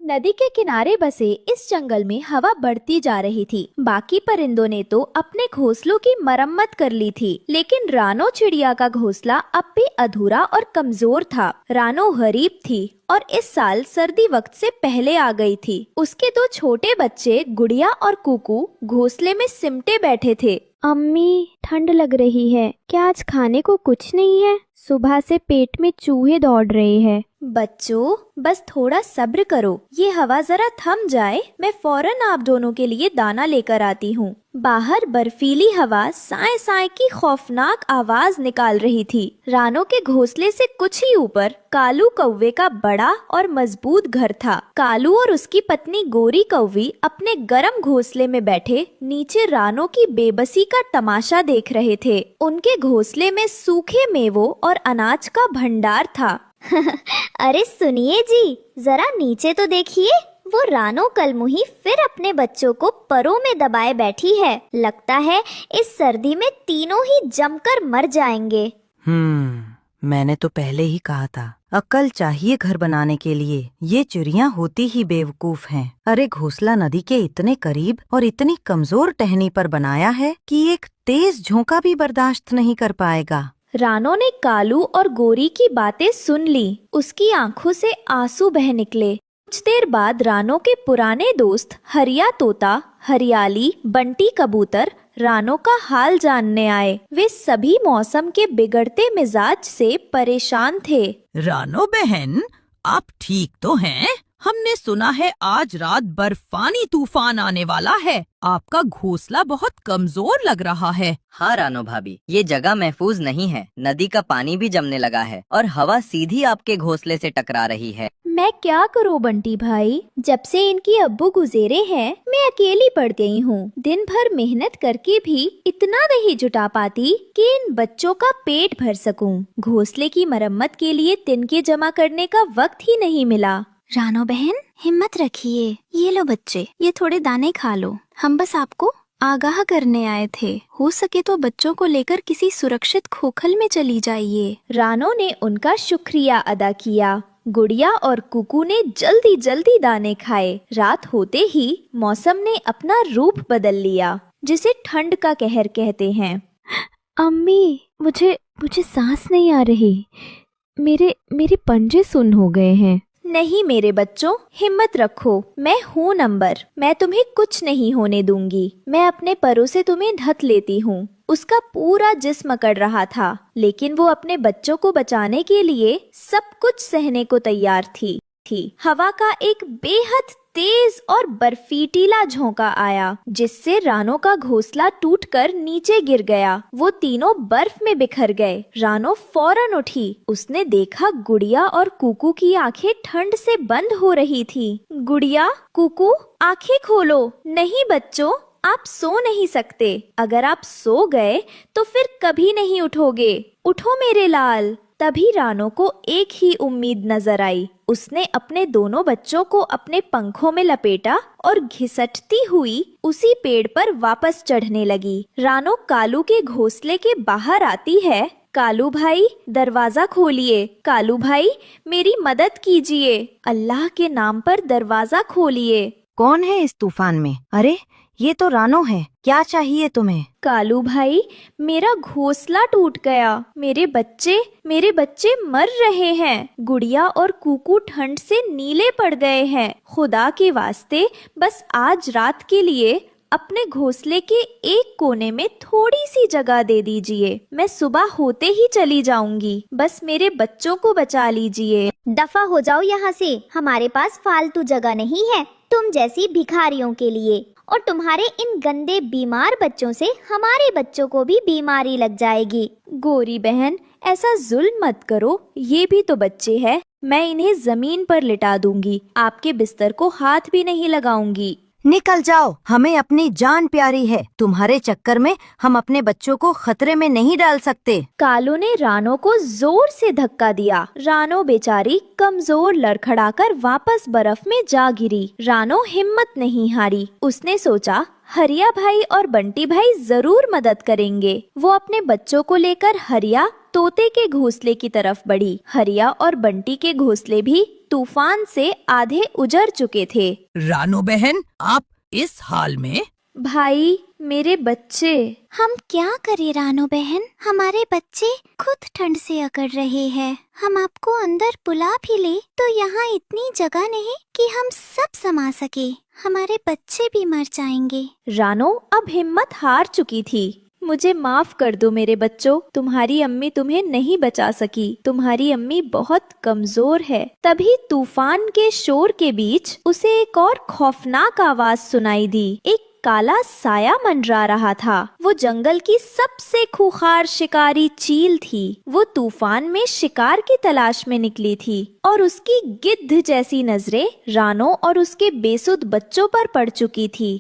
नदी के किनारे बसे इस जंगल में हवा बढ़ती जा रही थी। बाकी परिंदों ने तो अपने घोंसलों की मरम्मत कर ली थी, लेकिन रानो चिड़िया का घोंसला अब भी अधूरा और कमजोर था। रानो गरीब थी और इस साल सर्दी वक्त से पहले आ गई थी। उसके दो छोटे बच्चे गुड़िया और कुकू घोंसले में सिमटे बैठे थे। अम्मी, ठंड लग रही है, क्या आज खाने को कुछ नहीं है? सुबह से पेट में चूहे दौड़ रहे हैं। बच्चों, बस थोड़ा सब्र करो, ये हवा जरा थम जाए, मैं फौरन आप दोनों के लिए दाना लेकर आती हूँ। बाहर बर्फीली हवा साए साए की खौफनाक आवाज निकाल रही थी। रानो के घोंसले से कुछ ही ऊपर कालू कौवे का बड़ा और मजबूत घर था। कालू और उसकी पत्नी गोरी कौवी अपने गर्म घोंसले में बैठे नीचे रानो की बेबसी का तमाशा देख रहे थे। उनके घोंसले में सूखे मेवों और अनाज का भंडार था। अरे सुनिए जी, जरा नीचे तो देखिए, वो रानो कलमुही फिर अपने बच्चों को परों में दबाए बैठी है। लगता है इस सर्दी में तीनों ही जमकर मर जाएंगे। मैंने तो पहले ही कहा था, अक्ल चाहिए घर बनाने के लिए। ये चिड़ियाँ होती ही बेवकूफ हैं। अरे घोंसला नदी के इतने करीब और इतनी कमजोर टहनी पर बनाया है कि एक तेज झोंका भी बर्दाश्त नहीं कर पाएगा। रानो ने कालू और गोरी की बातें सुन ली। उसकी आंखों से आंसू बह निकले। कुछ देर बाद रानो के पुराने दोस्त हरिया तोता, हरियाली, बंटी कबूतर रानो का हाल जानने आए। वे सभी मौसम के बिगड़ते मिजाज से परेशान थे। रानो बहन, आप ठीक तो हैं? हमने सुना है आज रात बर्फानी तूफान आने वाला है। आपका घोंसला बहुत कमजोर लग रहा है। हाँ रानो भाभी, ये जगह महफूज नहीं है। नदी का पानी भी जमने लगा है और हवा सीधी आपके घोंसले से टकरा रही है। मैं क्या करूं बंटी भाई, जब से इनकी अब्बू गुजरे हैं मैं अकेली पड़ गई हूँ। दिन भर मेहनत करके भी इतना नहीं जुटा पाती कि इन बच्चों का पेट भर सकूं। घोंसले की मरम्मत के लिए तिनके जमा करने का वक्त ही नहीं मिला। रानो बहन, हिम्मत रखिए। ये लो बच्चे, ये थोड़े दाने खा लो। हम बस आपको आगाह करने आए थे। हो सके तो बच्चों को लेकर किसी सुरक्षित खोखल में चली जाइए। रानो ने उनका शुक्रिया अदा किया। गुड़िया और कुकू ने जल्दी जल्दी दाने खाए। रात होते ही मौसम ने अपना रूप बदल लिया, जिसे ठंड का कहर कहते हैं। अम्मी, मुझे सांस नहीं आ रही। मेरे पंजे सुन्न हो गए हैं। नहीं मेरे बच्चों, हिम्मत रखो, मैं हूँ नंबर। मैं तुम्हें कुछ नहीं होने दूंगी। मैं अपने परों से तुम्हें ढक लेती हूँ। उसका पूरा जिस्म अकड़ रहा था, लेकिन वो अपने बच्चों को बचाने के लिए सब कुछ सहने को तैयार थी। हवा का एक बेहद तेज और बर्फीटीला झोंका आया, जिससे रानो का घोंसला टूटकर नीचे गिर गया। वो तीनों बर्फ में बिखर गए। रानो फौरन उठी। उसने देखा गुड़िया और कुकू की आंखें ठंड से बंद हो रही थी। गुड़िया, कुकू, आंखें खोलो। नहीं बच्चों, आप सो नहीं सकते। अगर आप सो गए तो फिर कभी नहीं उठोगे। उठो मेरे लाल। तभी रानो को एक ही उम्मीद नजर आई। उसने अपने दोनों बच्चों को अपने पंखों में लपेटा और घिसटती हुई उसी पेड़ पर वापस चढ़ने लगी। रानो कालू के घोंसले के बाहर आती है। कालू भाई, दरवाजा खोलिए। कालू भाई, मेरी मदद कीजिए। अल्लाह के नाम पर दरवाजा खोलिए। कौन है इस तूफान में? अरे ये तो रानो है। क्या चाहिए तुम्हें? कालू भाई, मेरा घोंसला टूट गया। मेरे बच्चे मर रहे हैं। गुड़िया और कुकू ठंड से नीले पड़ गए हैं। खुदा के वास्ते बस आज रात के लिए अपने घोंसले के एक कोने में थोड़ी सी जगह दे दीजिए। मैं सुबह होते ही चली जाऊंगी। बस मेरे बच्चों को बचा लीजिए। दफा हो जाओ यहाँ से, हमारे पास फालतू जगह नहीं है तुम जैसी भिखारियों के लिए। और तुम्हारे इन गंदे बीमार बच्चों से हमारे बच्चों को भी बीमारी लग जाएगी। गोरी बहन, ऐसा जुल्म मत करो, ये भी तो बच्चे हैं। मैं इन्हें जमीन पर लिटा दूंगी। आपके बिस्तर को हाथ भी नहीं लगाऊंगी। निकल जाओ, हमें अपनी जान प्यारी है। तुम्हारे चक्कर में हम अपने बच्चों को खतरे में नहीं डाल सकते। कालू ने रानो को जोर से धक्का दिया। रानो बेचारी कमजोर लड़खड़ाकर वापस बर्फ में जा गिरी। रानो हिम्मत नहीं हारी। उसने सोचा हरिया भाई और बंटी भाई जरूर मदद करेंगे। वो अपने बच्चों को लेकर हरिया तोते के घोंसले की तरफ बढ़ी। हरिया और बंटी के घोंसले भी तूफान से आधे उजड़ चुके थे। रानो बहन, आप इस हाल में? भाई, मेरे बच्चे। हम क्या करें रानो बहन, हमारे बच्चे खुद ठंड से अकड़ रहे हैं। हम आपको अंदर बुला भी ले तो यहाँ इतनी जगह नहीं कि हम सब समा सके। हमारे बच्चे भी मर जाएंगे। रानो अब हिम्मत हार चुकी थी। मुझे माफ कर दो मेरे बच्चों, तुम्हारी अम्मी तुम्हें नहीं बचा सकी। तुम्हारी अम्मी बहुत कमजोर है। तभी तूफान के शोर के बीच उसे एक और खौफनाक आवाज सुनाई दी। एक काला साया मंडरा रहा था। वो जंगल की सबसे खूंखार शिकारी चील थी। वो तूफान में शिकार की तलाश में निकली थी और उसकी गिद्ध जैसी नजरें रानो और उसके बेसुध बच्चों पर पड़ चुकी थी।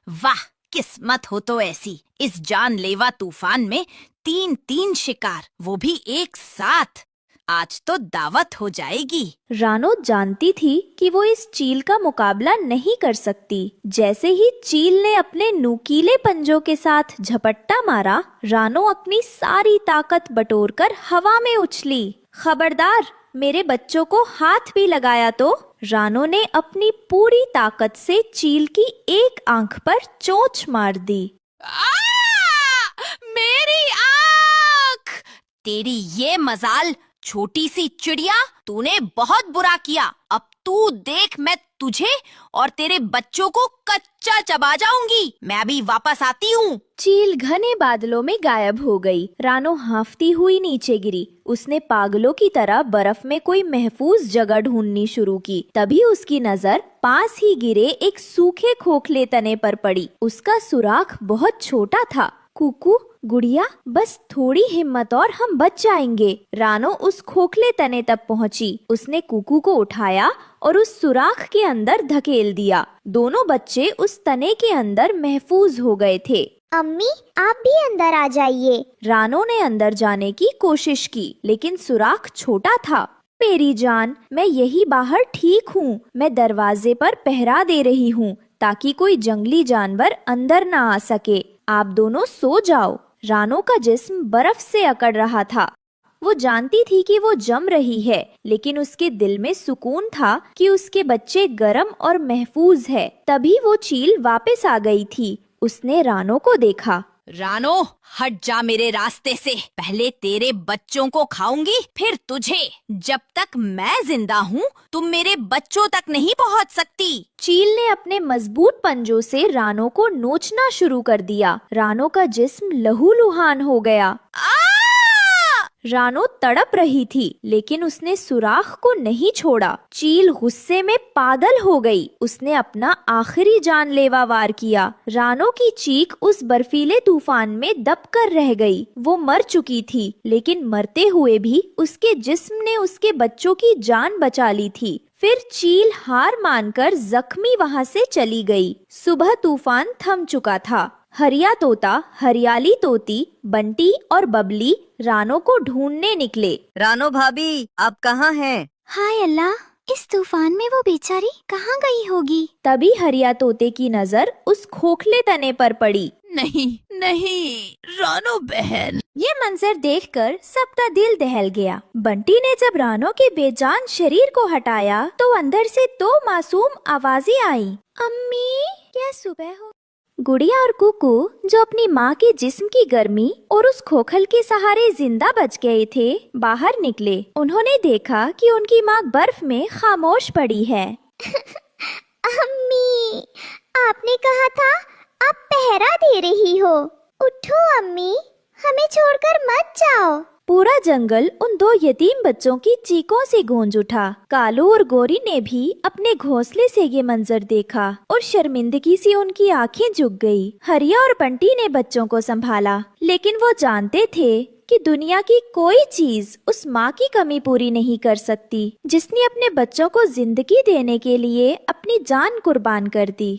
वाह, किस्मत हो तो ऐसी। इस जानलेवा तूफान में 3-3 शिकार, वो भी एक साथ। आज तो दावत हो जाएगी। रानो जानती थी कि वो इस चील का मुकाबला नहीं कर सकती। जैसे ही चील ने अपने नुकीले पंजों के साथ झपट्टा मारा, रानो अपनी सारी ताकत बटोरकर हवा में उछली। खबरदार, मेरे बच्चों को हाथ भी लगाया तो। रानो ने अपनी पूरी ताकत से चील की एक आंख पर चोंच मार दी। मेरी आँख! तेरी ये मजाल, छोटी सी चिड़िया, तूने बहुत बुरा किया। अब तू देख, मैं तुझे और तेरे बच्चों को कच्चा चबा जाऊंगी। मैं अभी वापस आती हूँ। चील घने बादलों में गायब हो गई। रानो हांफती हुई नीचे गिरी। उसने पागलों की तरह बर्फ में कोई महफूज जगह ढूंढनी शुरू की। तभी उसकी नजर पास ही गिरे एक सूखे खोखले तने पर पड़ी। उसका सुराख बहुत छोटा था। कुकू, गुड़िया, बस थोड़ी हिम्मत और हम बच जाएंगे। रानो उस खोखले तने तक पहुंची। उसने कुकू को उठाया और उस सुराख के अंदर धकेल दिया। दोनों बच्चे उस तने के अंदर महफूज हो गए थे। अम्मी, आप भी अंदर आ जाइए। रानो ने अंदर जाने की कोशिश की, लेकिन सुराख छोटा था। मेरी जान, मैं यही बाहर ठीक हूँ। मैं दरवाजे पर पहरा दे रही हूँ ताकि कोई जंगली जानवर अंदर ना आ सके। आप दोनों सो जाओ। रानो का जिस्म बर्फ से अकड़ रहा था। वो जानती थी कि वो जम रही है, लेकिन उसके दिल में सुकून था कि उसके बच्चे गरम और महफूज है। तभी वो चील वापस आ गई थी। उसने रानो को देखा। रानो, हट जा मेरे रास्ते से। पहले तेरे बच्चों को खाऊंगी, फिर तुझे। जब तक मैं जिंदा हूँ, तुम मेरे बच्चों तक नहीं पहुँच सकती। चील ने अपने मजबूत पंजों से रानो को नोचना शुरू कर दिया। रानो का जिस्म लहूलुहान हो गया। रानो तड़प रही थी, लेकिन उसने सुराख को नहीं छोड़ा। चील गुस्से में पागल हो गई। उसने अपना आखिरी जानलेवा वार किया। रानो की चीख उस बर्फीले तूफान में दबकर रह गई। वो मर चुकी थी, लेकिन मरते हुए भी उसके जिस्म ने उसके बच्चों की जान बचा ली थी। फिर चील हार मानकर जख्मी वहाँ से चली गई। सुबह तूफान थम चुका था। हरिया तोता, हरियाली तोती, बंटी और बबली रानो को ढूंढने निकले। रानो भाभी, आप कहाँ हैं? हाय अल्लाह, इस तूफान में वो बेचारी कहाँ गई होगी? तभी हरिया तोते की नजर उस खोखले तने पर पड़ी। नहीं नहीं, रानो बहन। ये मंजर देखकर सबका दिल दहल गया। बंटी ने जब रानो के बेजान शरीर को हटाया तो अंदर से 2 मासूम आवाजें आई। अम्मी, क्या सुबह हो? गुड़िया और कुकू, जो अपनी माँ के जिस्म की गर्मी और उस खोखल के सहारे जिंदा बच गए थे, बाहर निकले। उन्होंने देखा कि उनकी माँ बर्फ में खामोश पड़ी है। अम्मी, आपने कहा था आप पहरा दे रही हो। उठो अम्मी, हमें छोड़कर मत जाओ। पूरा जंगल उन 2 यतीम बच्चों की चीखों से गूंज उठा। कालू और गोरी ने भी अपने घोंसले से ये मंजर देखा और शर्मिंदगी से उनकी आंखें झुक गई। हरिया और बंटी ने बच्चों को संभाला, लेकिन वो जानते थे कि दुनिया की कोई चीज उस माँ की कमी पूरी नहीं कर सकती, जिसने अपने बच्चों को जिंदगी देने के लिए अपनी जान कुर्बान कर दी।